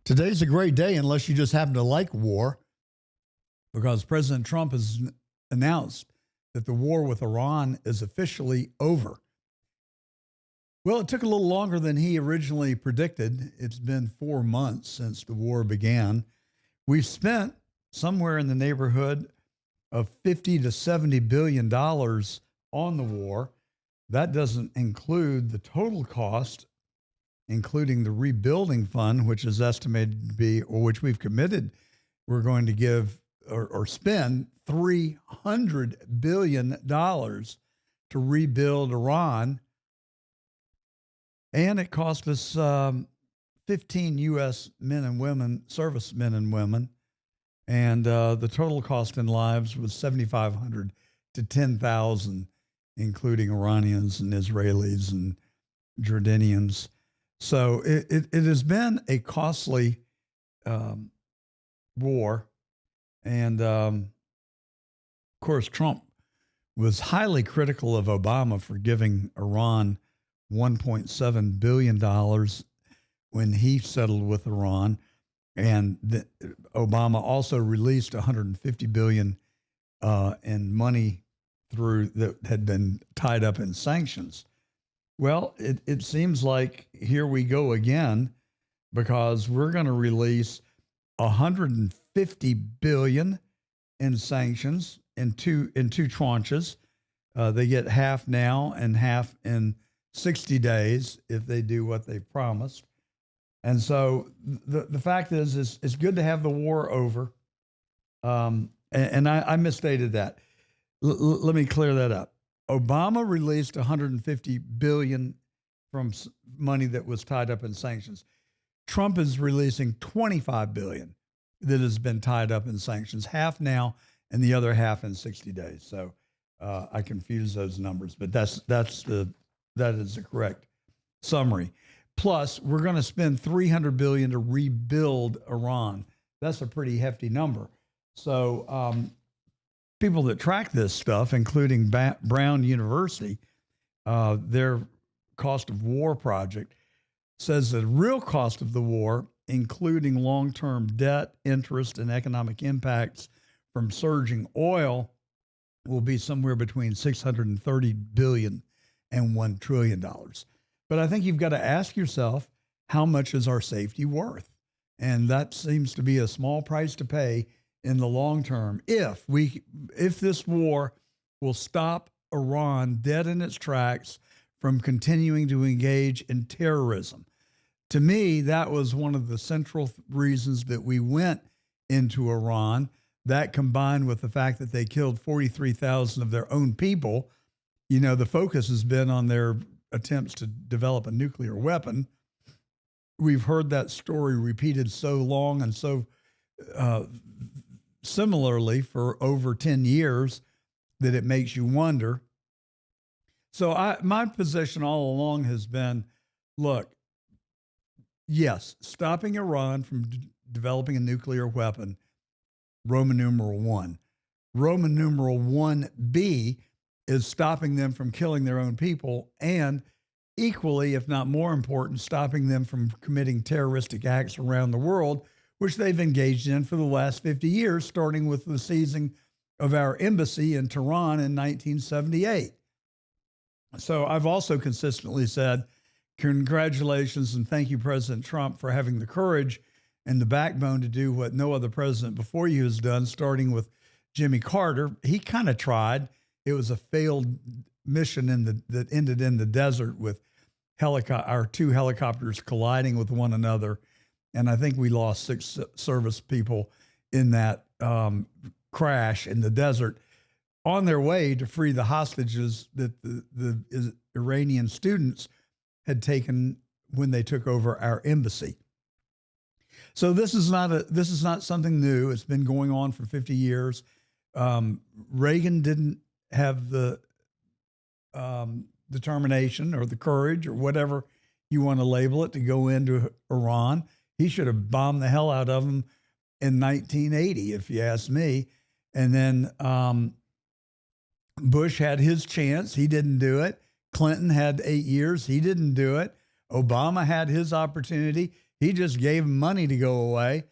Today's a great day unless you just happen to like war, because President Trump has announced that the war with Iran is officially over. Well, it took a little longer than he originally predicted. It's been 4 months since the war began. We've spent somewhere in the neighborhood of $50 to $70 billion on the war. That doesn't include the total cost, including the rebuilding fund, which is estimated to be, or which we've committed, we're going to give or spend $300 billion to rebuild Iran. And it cost us 15 U.S. men and women, servicemen and women. And the total cost in lives was 7,500 to 10,000, including Iranians and Israelis and Jordanians. So it has been a costly war. And of course, Trump was highly critical of Obama for giving Iran $1.7 billion when he settled with Iran. And Obama also released $150 billion in money through that had been tied up in sanctions. Well, it seems like here we go again, because we're going to release $150 billion in sanctions in two tranches. They get half now and half in 60 days if they do what they promised. And so the fact is it's good to have the war over. And I misstated that. Let me clear that up. Obama released $150 billion from money that was tied up in sanctions. Trump is releasing $25 billion that has been tied up in sanctions, half now and the other half in 60 days. So I confuse those numbers, but that is the correct summary. Plus, we're going to spend $300 billion to rebuild Iran. That's a pretty hefty number. So people that track this stuff, including Brown University, their cost of war project says the real cost of the war, including long-term debt, interest, and economic impacts from surging oil, will be somewhere between $630 billion and $1 trillion. But I think you've got to ask yourself, how much is our safety worth? And that seems to be a small price to pay in the long term if this war will stop Iran dead in its tracks from continuing to engage in terrorism. To me, that was one of the central reasons that we went into Iran. That, combined with the fact that they killed 43,000 of their own people, you know, the focus has been on their attempts to develop a nuclear weapon. We've heard that story repeated so long and so similarly for over 10 years that it makes you wonder. So my position all along has been, look, yes, stopping Iran from developing a nuclear weapon, Roman numeral 1. Roman numeral 1B is stopping them from killing their own people, and equally, if not more important, stopping them from committing terroristic acts around the world, which they've engaged in for the last 50 years, starting with the seizing of our embassy in Tehran in 1978. So I've also consistently said, congratulations and thank you, President Trump, for having the courage and the backbone to do what no other president before you has done, starting with Jimmy Carter. He kind of tried. It was a failed mission that ended in the desert with our two helicopters colliding with one another. And I think we lost 6 service people in that crash in the desert on their way to free the hostages that the Iranian students had taken when they took over our embassy. So this is not something new. It's been going on for 50 years. Reagan didn't have the determination or the courage or whatever you want to label it to go into Iran. He should have bombed the hell out of them in 1980, if you ask me. And then Bush had his chance. He didn't do it. Clinton had 8 years. He didn't do it. Obama had his opportunity. He just gave him money to go away.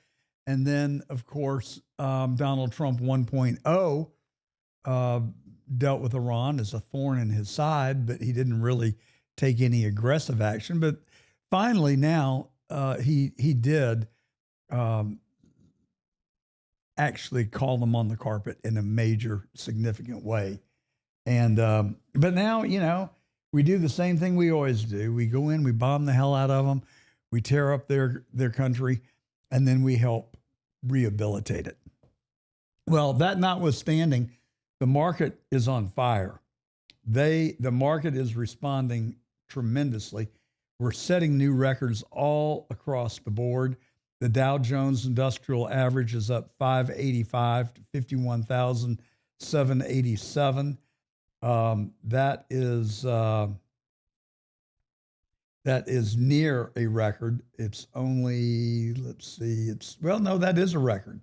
And then, of course, Donald Trump 1.0 dealt with Iran as a thorn in his side, but he didn't really take any aggressive action. But finally, now he did actually call them on the carpet in a major, significant way. And but now, we do the same thing we always do. We go in, we bomb the hell out of them, we tear up their country, and then we help rehabilitate it. Well, that notwithstanding, the market is on fire. The market is responding tremendously. We're setting new records all across the board. The Dow Jones Industrial Average is up 585 to 51,787. That is near a record. It's only, that is a record.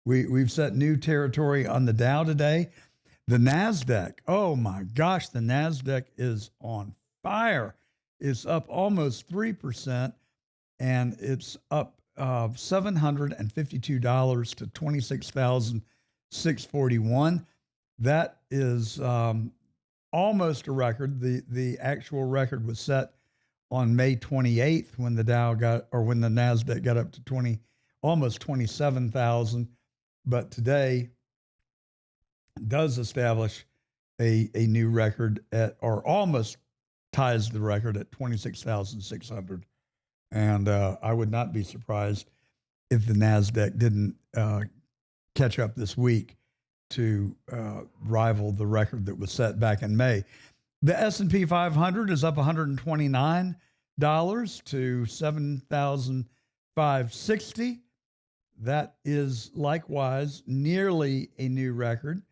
We've set new territory on the Dow today. The NASDAQ, oh my gosh, the NASDAQ is on fire. It's up almost 3%, and it's up $752 to 26,641. That is almost a record. The actual record was set on May 28th when the NASDAQ got up to almost 27,000. But today does establish a new record or almost ties the record at 26,600. And I would not be surprised if the NASDAQ didn't catch up this week to rival the record that was set back in May. The S&P 500 is up $129 to 7,560. That is likewise nearly a new record.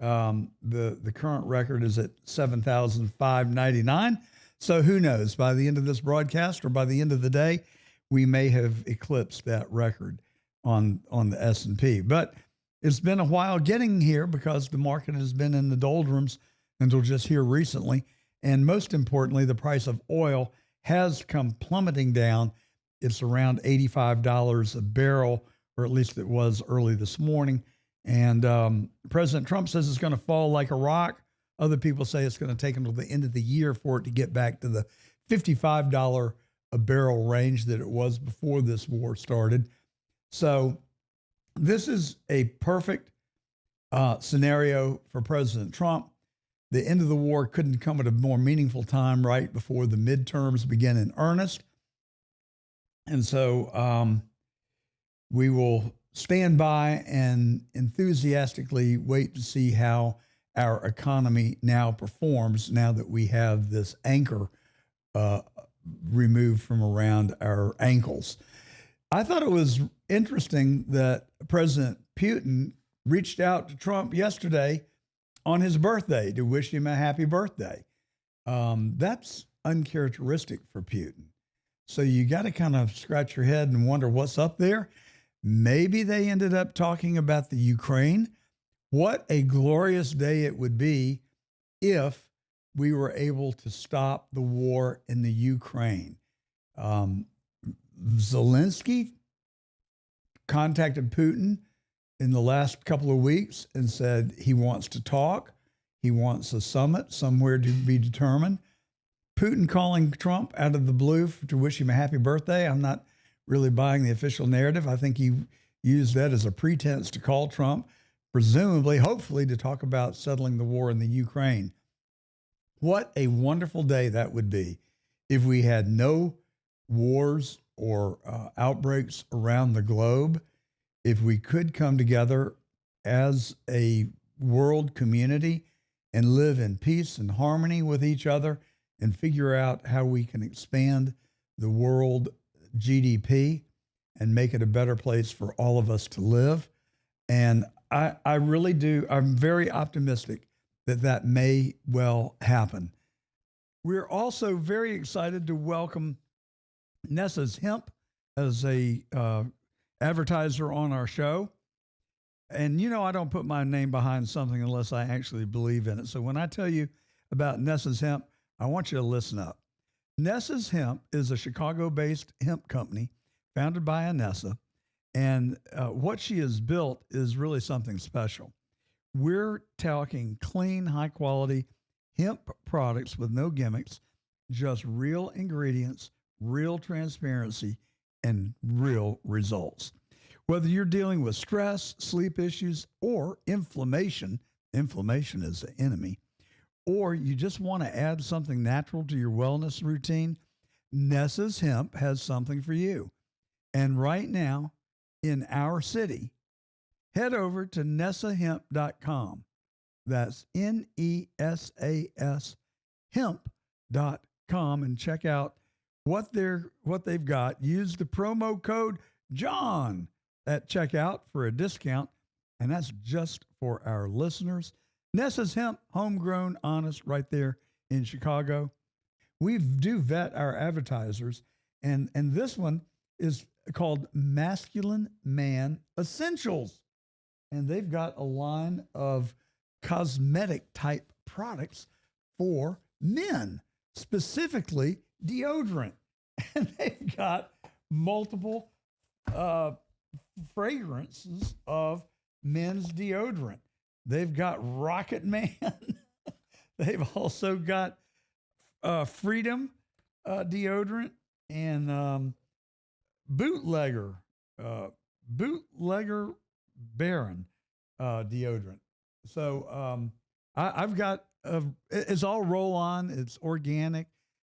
The current record is at 7,599. So who knows? By the end of this broadcast or by the end of the day, we may have eclipsed that record on the S&P. But it's been a while getting here because the market has been in the doldrums until just here recently. And most importantly, the price of oil has come plummeting down. It's around $85 a barrel, or at least it was early this morning. And President Trump says it's going to fall like a rock. Other people say it's going to take until the end of the year for it to get back to the $55 a barrel range that it was before this war started. So this is a perfect scenario for President Trump. The end of the war couldn't come at a more meaningful time right before the midterms begin in earnest. And so we will stand by and enthusiastically wait to see how our economy now performs now that we have this anchor removed from around our ankles. I thought it was interesting that President Putin reached out to Trump yesterday on his birthday to wish him a happy birthday. That's uncharacteristic for Putin. So you got to kind of scratch your head and wonder what's up there. Maybe they ended up talking about the Ukraine. What a glorious day it would be if we were able to stop the war in the Ukraine. Zelensky contacted Putin in the last couple of weeks and said he wants to talk. He wants a summit somewhere to be determined. Putin calling Trump out of the blue to wish him a happy birthday. I'm not really buying the official narrative. I think he used that as a pretense to call Trump, presumably, hopefully, to talk about settling the war in the Ukraine. What a wonderful day that would be if we had no wars or outbreaks around the globe, if we could come together as a world community and live in peace and harmony with each other and figure out how we can expand the world GDP and make it a better place for all of us to live. And I really do. I'm very optimistic that that may well happen. We're also very excited to welcome Nessa's Hemp as a advertiser on our show. And you know I don't put my name behind something unless I actually believe in it. So when I tell you about Nessa's Hemp, I want you to listen up. Nessa's Hemp is a Chicago-based hemp company founded by Anessa. And what she has built is really something special. We're talking clean, high quality hemp products with no gimmicks, just real ingredients, real transparency, and real results. Whether you're dealing with stress, sleep issues, or inflammation is the enemy, or you just want to add something natural to your wellness routine, Nessa's Hemp has something for you. And right now, in our city, head over to nessahemp.com. That's NESAS hemp.com and check out what they've got. Use the promo code John at checkout for a discount, and that's just for our listeners. Nessa's Hemp, homegrown, honest, right there in Chicago. We do vet our advertisers, and this one is called Masculine Man Essentials. And they've got a line of cosmetic type products for men, specifically deodorant. And they've got multiple fragrances of men's deodorant. They've got Rocket Man. They've also got Freedom deodorant and Bootlegger Baron deodorant. So I've got it's all roll on. It's organic.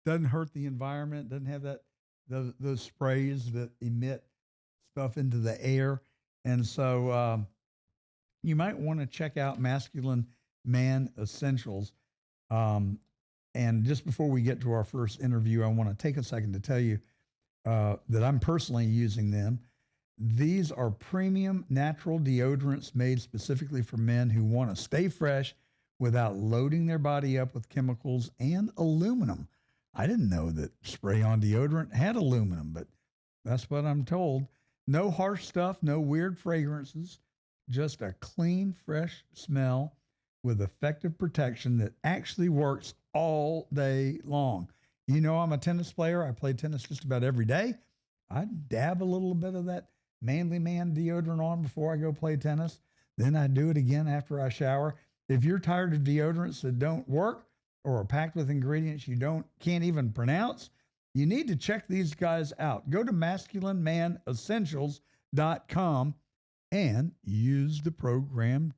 Doesn't hurt the environment. Doesn't have those sprays that emit stuff into the air. And so you might want to check out Masculine Man Essentials. And just before we get to our first interview, I want to take a second to tell you that I'm personally using them. These are premium natural deodorants made specifically for men who want to stay fresh without loading their body up with chemicals and aluminum. I didn't know that spray-on deodorant had aluminum, but that's what I'm told. No harsh stuff, no weird fragrances, just a clean, fresh smell with effective protection that actually works all day long. You know, I'm a tennis player. I play tennis just about every day. I dab a little bit of that Manly Man deodorant on before I go play tennis. Then I do it again after I shower. If you're tired of deodorants that don't work or are packed with ingredients you can't even pronounce, you need to check these guys out. Go to masculinemanessentials.com and use the program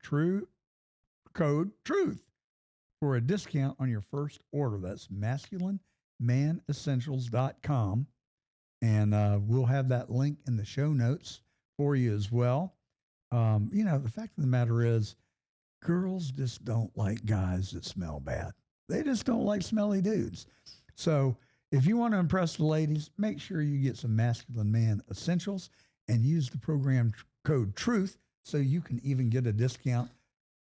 code TRUTH for a discount on your first order. That's masculinemanessentials.com. And we'll have that link in the show notes for you as well. You know, the fact of the matter is, girls just don't like guys that smell bad. They just don't like smelly dudes. So if you want to impress the ladies, make sure you get some Masculine Man Essentials and use the program code TRUTH so you can even get a discount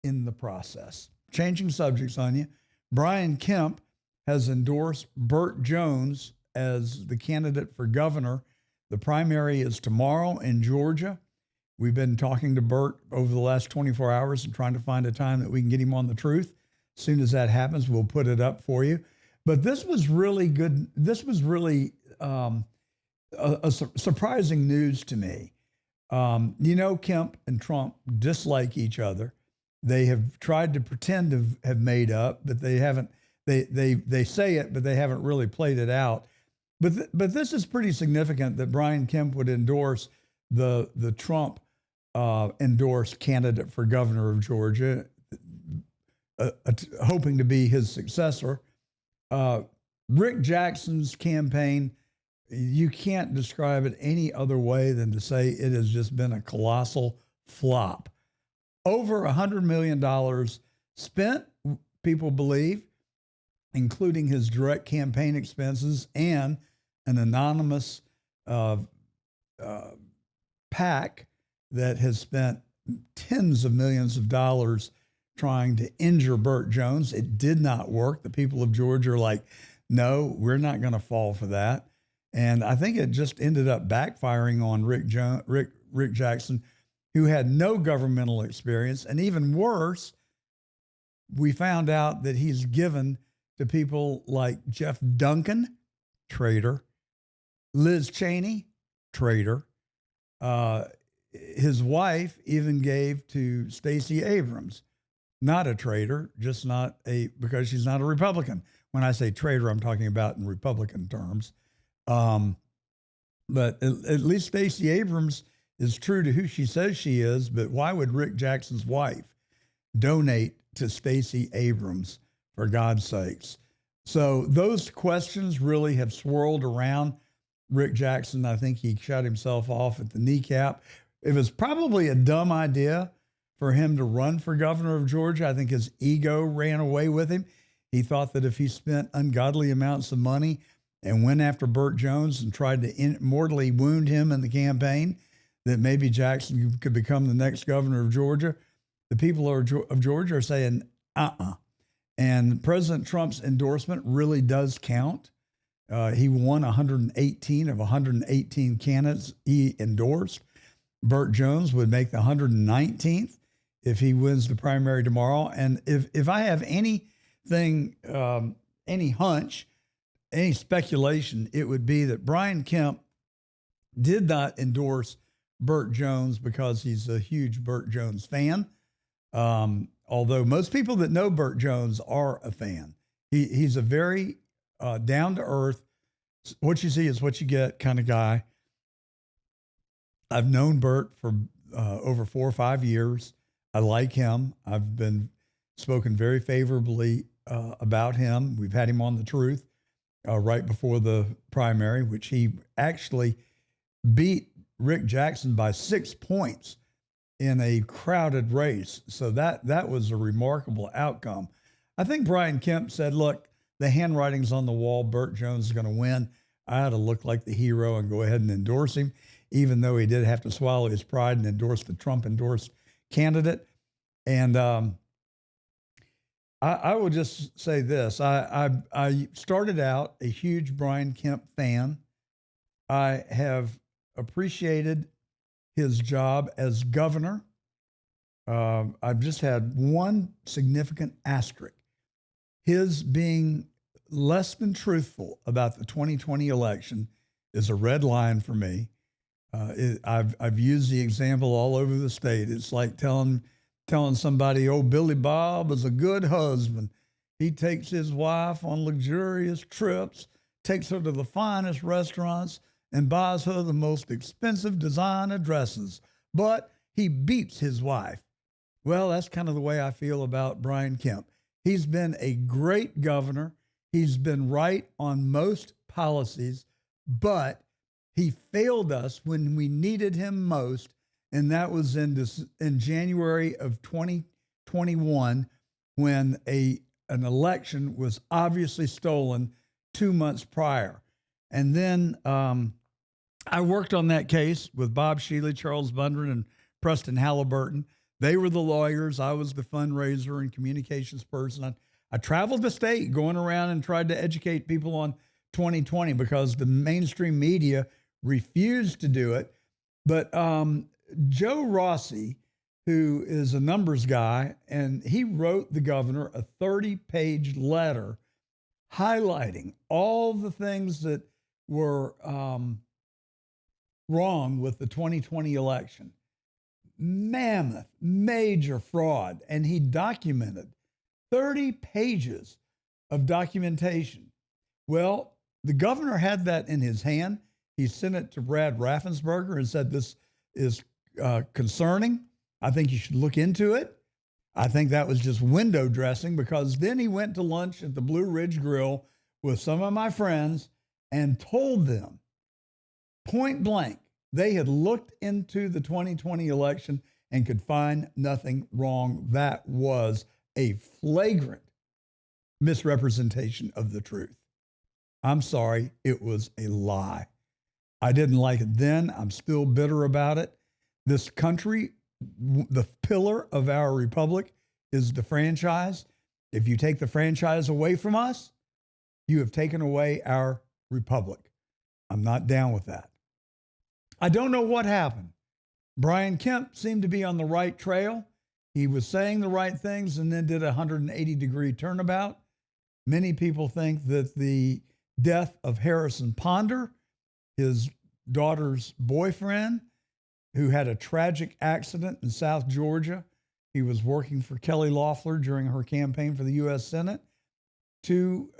in the process. Changing subjects on you, Brian Kemp has endorsed Burt Jones as the candidate for governor. The primary is tomorrow in Georgia. We've been talking to Burt over the last 24 hours and trying to find a time that we can get him on the truth. As soon as that happens, we'll put it up for you. But this was really good. This was really surprising news to me. You know, Kemp and Trump dislike each other. They have tried to pretend to have made up, but they haven't. They say it, but they haven't really played it out. But this is pretty significant that Brian Kemp would endorse the Trump endorsed candidate for governor of Georgia, hoping to be his successor. Rick Jackson's campaign, you can't describe it any other way than to say it has just been a colossal flop. Over $100 million spent, people believe, including his direct campaign expenses and an anonymous PAC that has spent tens of millions of dollars trying to injure Burt Jones. It did not work. The people of Georgia are like, no, we're not going to fall for that. And I think it just ended up backfiring on Rick Jackson, who had no governmental experience. And even worse, we found out that he's given to people like Jeff Duncan, traitor, Liz Cheney, traitor. His wife even gave to Stacey Abrams, not a traitor, just not because she's not a Republican. When I say traitor, I'm talking about in Republican terms. But at least Stacey Abrams is true to who she says she is. But why would Rick Jackson's wife donate to Stacey Abrams, for God's sakes? So those questions really have swirled around Rick Jackson. I think he shot himself off at the kneecap. It was probably a dumb idea for him to run for governor of Georgia. I think his ego ran away with him. He thought that if he spent ungodly amounts of money and went after Burt Jones and tried to mortally wound him in the campaign, that maybe Jackson could become the next governor of Georgia. The people of Georgia are saying, And President Trump's endorsement really does count. He won 118 of 118 candidates he endorsed. Burt Jones would make the 119th if he wins the primary tomorrow. And if I have anything, any hunch, any speculation, it would be that Brian Kemp did not endorse Burt Jones because he's a huge Burt Jones fan. Although most people that know Burt Jones are a fan. He's a very down-to-earth, what you see is what you get kind of guy. I've known Burt for over 4 or 5 years. I like him. I've been spoken very favorably about him. We've had him on The Truth right before the primary, which he actually beat Rick Jackson by 6 points in a crowded race. So that was a remarkable outcome. I think Brian Kemp said, look, the handwriting's on the wall. Burt Jones is going to win. I ought to look like the hero and go ahead and endorse him, even though he did have to swallow his pride and endorse the Trump-endorsed candidate. And I will just say this. I started out a huge Brian Kemp fan. I have appreciated his job as governor. I've just had one significant asterisk. His being less than truthful about the 2020 election is a red line for me. I've used the example all over the state. It's like telling somebody, oh, Billy Bob is a good husband. He takes his wife on luxurious trips, takes her to the finest restaurants, and buys her the most expensive designer dresses. But he beats his wife. Well, that's kind of the way I feel about Brian Kemp. He's been a great governor. He's been right on most policies, but he failed us when we needed him most, and that was in January of 2021 when an election was obviously stolen 2 months prior. And then I worked on that case with Bob Shealy, Charles Bundren, and Preston Halliburton. They were the lawyers. I was the fundraiser and communications person. I traveled the state going around and tried to educate people on 2020 because the mainstream media refused to do it. But Joe Rossi, who is a numbers guy, and he wrote the governor a 30-page letter highlighting all the things that were wrong with the 2020 election. Mammoth, major fraud. And he documented 30 pages of documentation. Well, the governor had that in his hand. He sent it to Brad Raffensperger and said, this is concerning. I think you should look into it. I think that was just window dressing, because then he went to lunch at the Blue Ridge Grill with some of my friends and told them point blank, they had looked into the 2020 election and could find nothing wrong. That was a flagrant misrepresentation of the truth. I'm sorry, it was a lie. I didn't like it then. I'm still bitter about it. This country, the pillar of our republic, is the franchise. If you take the franchise away from us, you have taken away our republic. I'm not down with that. I don't know what happened. Brian Kemp seemed to be on the right trail. He was saying the right things and then did a 180-degree turnabout. Many people think that the death of Harrison Ponder, his daughter's boyfriend, who had a tragic accident in South Georgia. He was working for Kelly Loeffler during her campaign for the U.S. Senate, to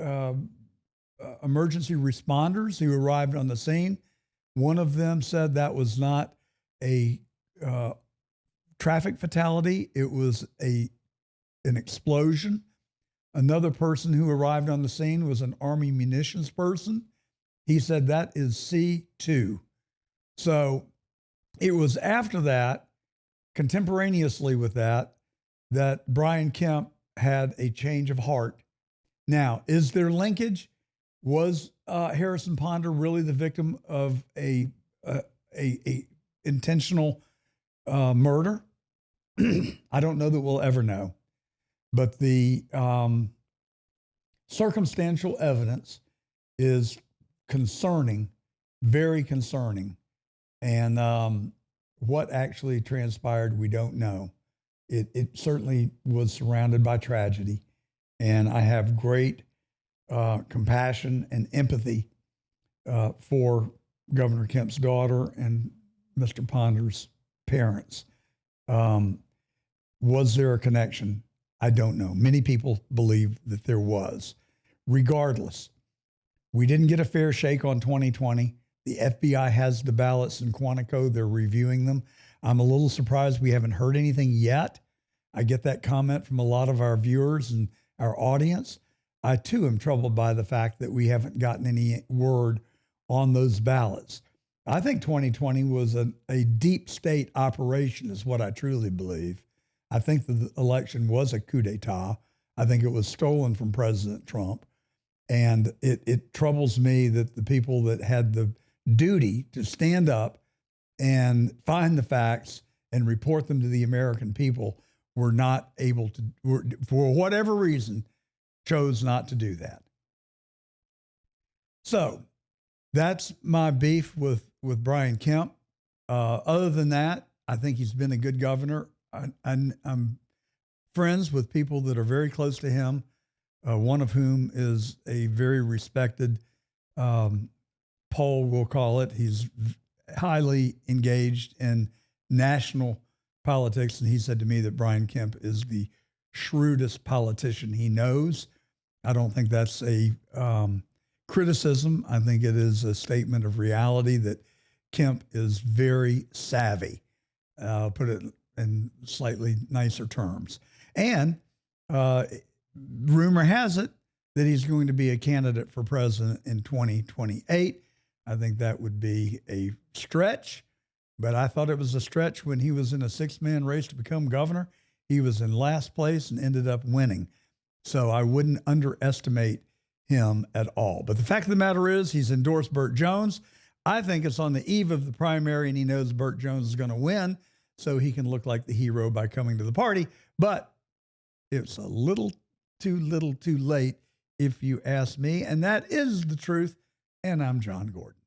emergency responders who arrived on the scene. One of them said that was not a traffic fatality. It was an explosion. Another person who arrived on the scene was an Army munitions person. He said that is C2. So it was after that, contemporaneously with that, that Brian Kemp had a change of heart. Now, is there linkage? Was Harrison Ponder really the victim of a intentional murder? I don't know that we'll ever know. But the circumstantial evidence is concerning, very concerning. And what actually transpired, we don't know. It certainly was surrounded by tragedy. And I have great compassion and empathy for Governor Kemp's daughter and Mr. Ponder's parents. Was there a connection? I don't know. Many people believe that there was. Regardless, we didn't get a fair shake on 2020. The FBI has the ballots in Quantico. They're reviewing them. I'm a little surprised we haven't heard anything yet. I get that comment from a lot of our viewers and our audience. I, too, am troubled by the fact that we haven't gotten any word on those ballots. I think 2020 was a deep state operation, is what I truly believe. I think the election was a coup d'etat. I think it was stolen from President Trump. And it troubles me that the people that had the duty to stand up and find the facts and report them to the American people were not able to, for whatever reason, chose not to do that. So that's my beef with Brian Kemp. Other than that, I think he's been a good governor. I'm friends with people that are very close to him, one of whom is a very respected Paul, we'll call it. He's highly engaged in national politics, and he said to me that Brian Kemp is the shrewdest politician he knows. I don't think that's a criticism. I think it is a statement of reality that Kemp is very savvy. I'll put it in slightly nicer terms. And rumor has it that he's going to be a candidate for president in 2028. I think that would be a stretch, but I thought it was a stretch when he was in a 6-man race to become governor. He was in last place and ended up winning. So I wouldn't underestimate him at all. But the fact of the matter is he's endorsed Burt Jones. I think it's on the eve of the primary and he knows Burt Jones is going to win, so he can look like the hero by coming to the party. But it's a little too late if you ask me. And that is the truth. And I'm John Gordon.